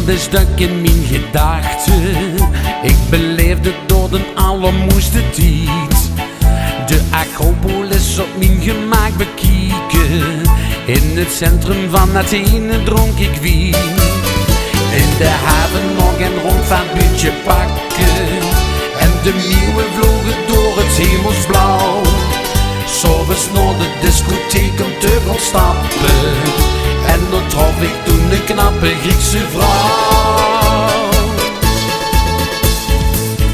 de stuk in mijn gedachten. Ik beleefde door de allermoeiste tijd. De Acropolis op mijn gemak bekijken. In het centrum van Athene dronk ik wien. In de haven nog een rondvaartbootje pakken. En de meeuwen vlogen door het hemelsblauw. S'avonds naar de discotheek om te gaan stappen. En dan trof ik toen een knappe Griekse vrouw.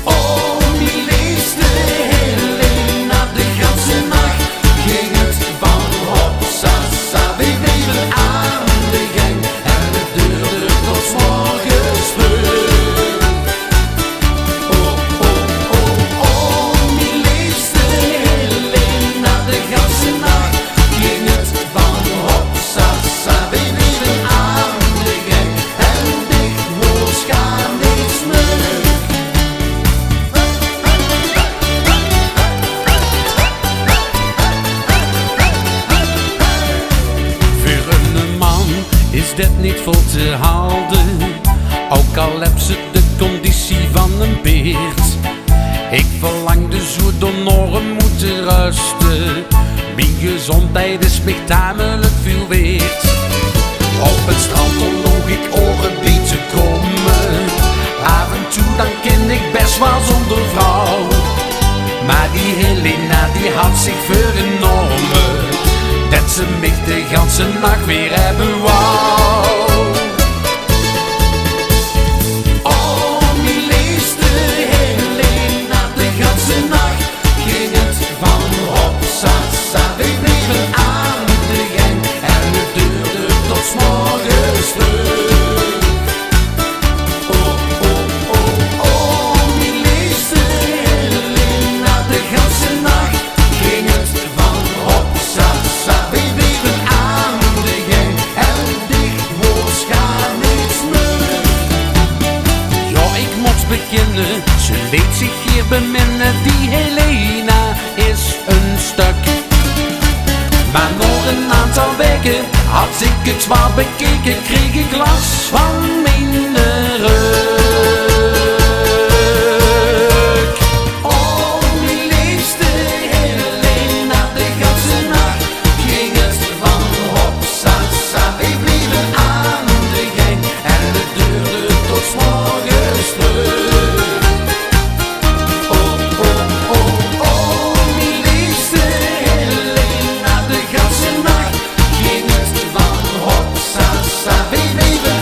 Oh, die leefde Helena, de ganse nacht ging het van hopsasa. We bleven aan de gang en het duurde tot 's morgens vroeg. Oh, oh, oh, oh, die leefde Helena, de ganse nacht ging het van hopsasa. We bleven aan de gang en dicht woord gaan niets meer. Voor een man is dit niet vol te houden, ook al heb ze de conditie van een beert. Ik verlangde zo door Noren moeten rusten, mijn gezondheid is me tamelijk veel weert. Op het strand loog ik oren bij te komen, af en toe dan ken ik best wel zonder vrouw. Maar die Helena die had zich voorgenomen, dat ze mich de ganse nacht weer hebben wou. Oh, die leefde Helena, de ganse nacht ging het van hopsasa. We bleven aan de gang en het duurde tot 's morgens vroeg. Oh, oh, oh, oh, die leefde Helena, de ganse nacht ging het van hopsasa. We bleven aan de gang en dicht woord gaan niets meer. Ja, ik mocht beginnen, ze leed zich hier beminnen. Die Helena is een stuk. Maar nog een aantal weken had ik het zwaar bekeken, kreeg ik last van mijn rug. Oh, die leefde Helena, de ganse nacht ging het van hopsasa. We bleven aan de gang en het duurde tot 's morgens vroeg. Oh, oh, oh, oh, die leefde Helena, de ganse nacht ging het van hopsasa. We bleven